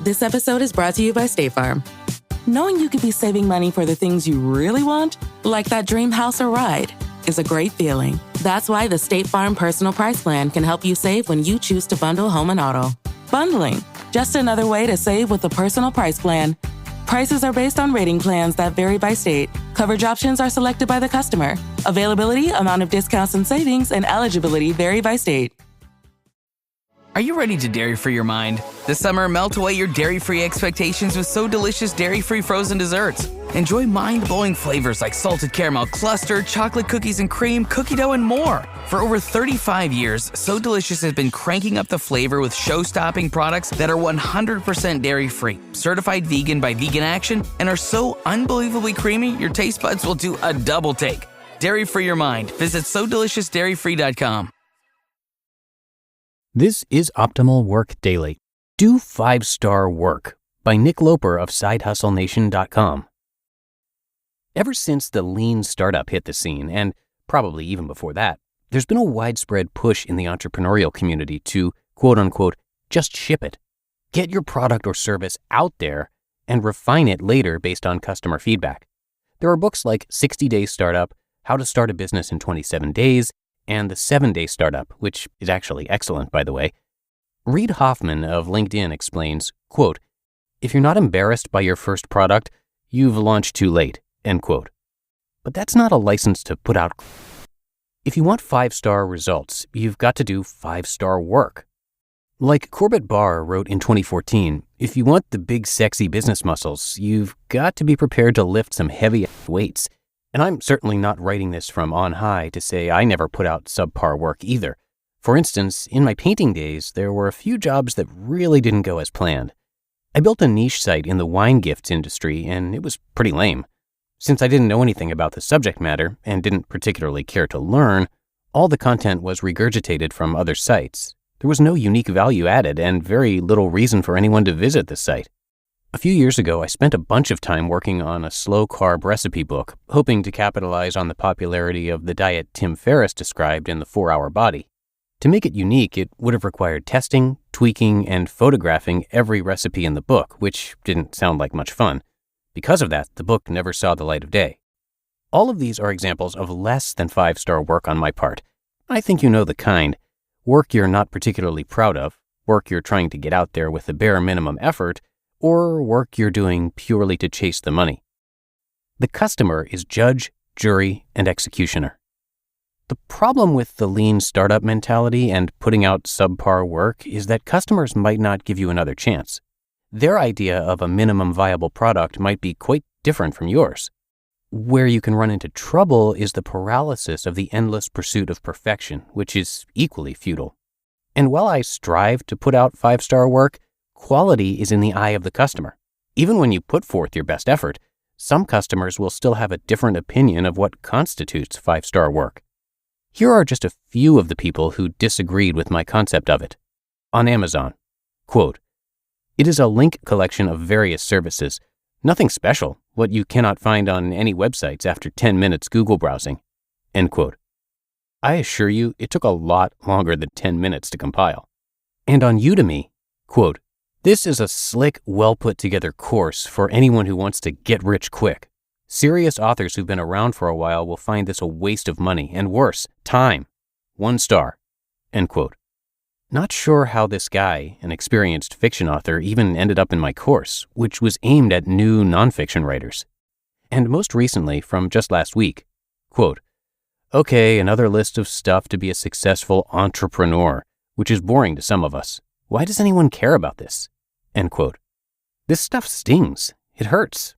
This episode is brought to you by State Farm. Knowing you could be saving money for the things you really want, like that dream house or ride, is a great feeling. That's why the State Farm Personal Price Plan can help you save when you choose to bundle home and auto. Bundling, just another way to save with the Personal Price Plan. Prices are based on rating plans that vary by state. Coverage options are selected by the customer. Availability, amount of discounts and savings, and eligibility vary by state. Are you ready to dairy-free your mind? This summer, melt away your dairy-free expectations with So Delicious dairy-free frozen desserts. Enjoy mind-blowing flavors like salted caramel cluster, chocolate cookies and cream, cookie dough, and more. For over 35 years, So Delicious has been cranking up the flavor with show-stopping products that are 100% dairy-free, certified vegan by Vegan Action, and are so unbelievably creamy, your taste buds will do a double take. Dairy-free your mind. Visit SoDeliciousDairyFree.com. This is Optimal Work Daily. Do 5-Star Work by Nick Loper of SideHustleNation.com. Ever since the lean startup hit the scene, and probably even before that, there's been a widespread push in the entrepreneurial community to, quote-unquote, just ship it. Get your product or service out there and refine it later based on customer feedback. There are books like 60-Day Startup, How to Start a Business in 27 Days, and the 7-Day Startup, which is actually excellent, by the way. Reid Hoffman of LinkedIn explains, quote, if you're not embarrassed by your first product, you've launched too late, end quote. But that's not a license to put out. If you want 5-star results, you've got to do 5-star work. Like Corbett Barr wrote in 2014, if you want the big sexy business muscles, you've got to be prepared to lift some heavy weights. And I'm certainly not writing this from on high to say I never put out subpar work either. For instance, in my painting days, there were a few jobs that really didn't go as planned. I built a niche site in the wine gifts industry, and it was pretty lame. Since I didn't know anything about the subject matter and didn't particularly care to learn, all the content was regurgitated from other sites. There was no unique value added and very little reason for anyone to visit the site. A few years ago, I spent a bunch of time working on a slow-carb recipe book, hoping to capitalize on the popularity of the diet Tim Ferriss described in The 4-Hour Body. To make it unique, it would have required testing, tweaking, and photographing every recipe in the book, which didn't sound like much fun. Because of that, the book never saw the light of day. All of these are examples of less than 5-star work on my part. I think you know the kind. Work you're not particularly proud of, work you're trying to get out there with the bare minimum effort, or work you're doing purely to chase the money. The customer is judge, jury, and executioner. The problem with the lean startup mentality and putting out subpar work is that customers might not give you another chance. Their idea of a minimum viable product might be quite different from yours. Where you can run into trouble is the paralysis of the endless pursuit of perfection, which is equally futile. And while I strive to put out 5-star work, quality is in the eye of the customer. Even when you put forth your best effort, some customers will still have a different opinion of what constitutes 5-star work. Here are just a few of the people who disagreed with my concept of it. On Amazon, quote, it is a link collection of various services. Nothing special, what you cannot find on any websites after 10 minutes Google browsing, end quote. I assure you, it took a lot longer than 10 minutes to compile. And on Udemy, quote, this is a slick, well-put-together course for anyone who wants to get rich quick. Serious authors who've been around for a while will find this a waste of money and worse, time. 1 star, end quote. Not sure how this guy, an experienced fiction author, even ended up in my course, which was aimed at new nonfiction writers. And most recently, from just last week, quote, okay, another list of stuff to be a successful entrepreneur, which is boring to some of us. Why does anyone care about this? End quote. This stuff stings. It hurts.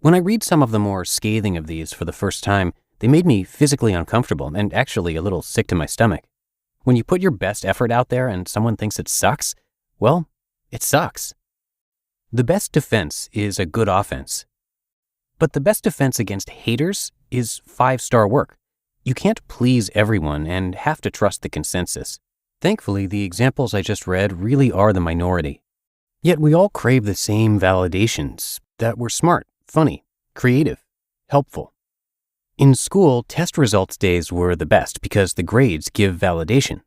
When I read some of the more scathing of these for the first time, they made me physically uncomfortable and actually a little sick to my stomach. When you put your best effort out there and someone thinks it sucks, well, it sucks. The best defense is a good offense. But the best defense against haters is 5-star work. You can't please everyone and have to trust the consensus. Thankfully, the examples I just read really are the minority. Yet we all crave the same validations, that we're smart, funny, creative, helpful. In school, test results days were the best because the grades give validation.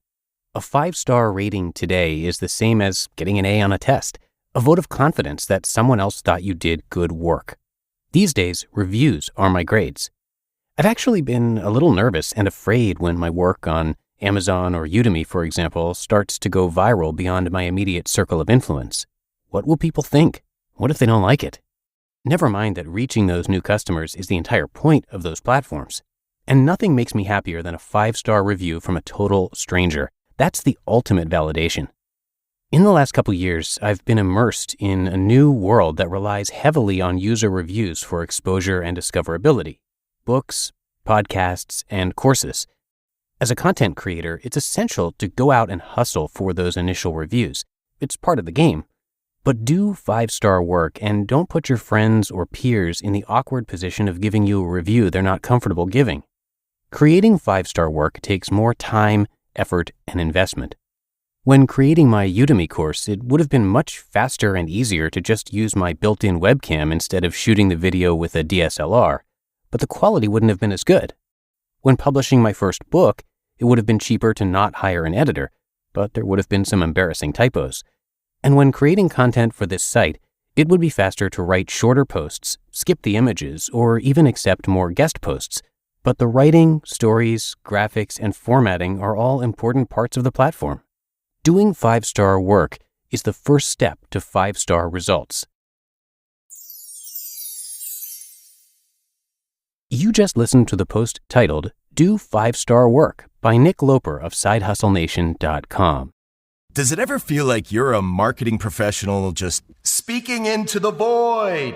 A 5-star rating today is the same as getting an A on a test. a vote of confidence that someone else thought you did good work. These days, reviews are my grades. I've actually been a little nervous and afraid when my work on Amazon or Udemy, for example, starts to go viral beyond my immediate circle of influence. What will people think? What if they don't like it? Never mind that reaching those new customers is the entire point of those platforms. And nothing makes me happier than a 5-star review from a total stranger. That's the ultimate validation. In the last couple years, I've been immersed in a new world that relies heavily on user reviews for exposure and discoverability. Books, podcasts, and courses. As a content creator, it's essential to go out and hustle for those initial reviews. It's part of the game. But do 5-star work and don't put your friends or peers in the awkward position of giving you a review they're not comfortable giving. Creating 5-star work takes more time, effort, and investment. When creating my Udemy course, it would have been much faster and easier to just use my built-in webcam instead of shooting the video with a DSLR, but the quality wouldn't have been as good. When publishing my first book, it would have been cheaper to not hire an editor, but there would have been some embarrassing typos. And when creating content for this site, it would be faster to write shorter posts, skip the images, or even accept more guest posts. But the writing, stories, graphics, and formatting are all important parts of the platform. Doing 5-star work is the first step to 5-star results. You just listened to the post titled, Do 5-Star Work by Nick Loper of SideHustleNation.com. Does it ever feel like you're a marketing professional just speaking into the void?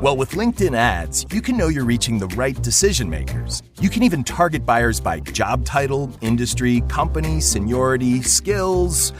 Well, with LinkedIn ads, you can know you're reaching the right decision makers. You can even target buyers by job title, industry, company, seniority, skills.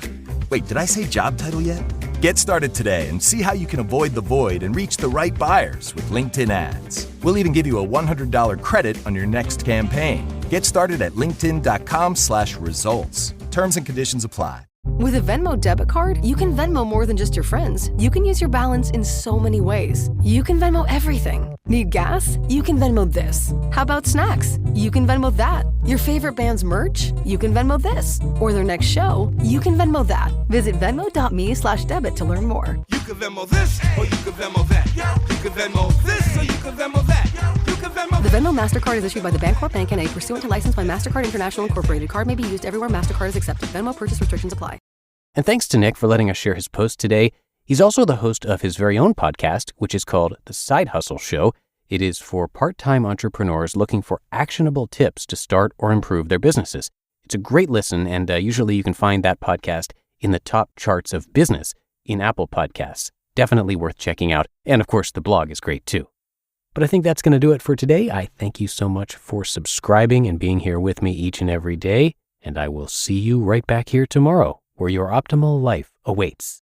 Wait, did I say job title yet? Get started today and see how you can avoid the void and reach the right buyers with LinkedIn ads. We'll even give you a $100 credit on your next campaign. Get started at linkedin.com/results. Terms and conditions apply. With a Venmo debit card, you can Venmo more than just your friends. You can use your balance in so many ways. You can Venmo everything. Need gas? You can Venmo this. How about snacks? You can Venmo that. Your favorite band's merch? You can Venmo this. Or their next show? You can Venmo that. Visit venmo.me/debit to learn more. You can Venmo this, or you can Venmo that. You can Venmo this, or you can Venmo that. You can Venmo. The Venmo MasterCard is issued by the Bancorp Bank N.A. pursuant to license by MasterCard International Incorporated. Card may be used everywhere MasterCard is accepted. Venmo purchase restrictions apply. And thanks to Nick for letting us share his post today. He's also the host of his very own podcast, which is called The Side Hustle Show. It is for part-time entrepreneurs looking for actionable tips to start or improve their businesses. It's a great listen, and usually you can find that podcast in the top charts of business in Apple Podcasts. Definitely worth checking out. And of course, the blog is great too. But I think that's going to do it for today. I thank you so much for subscribing and being here with me each and every day. And I will see you right back here tomorrow, where your optimal life awaits.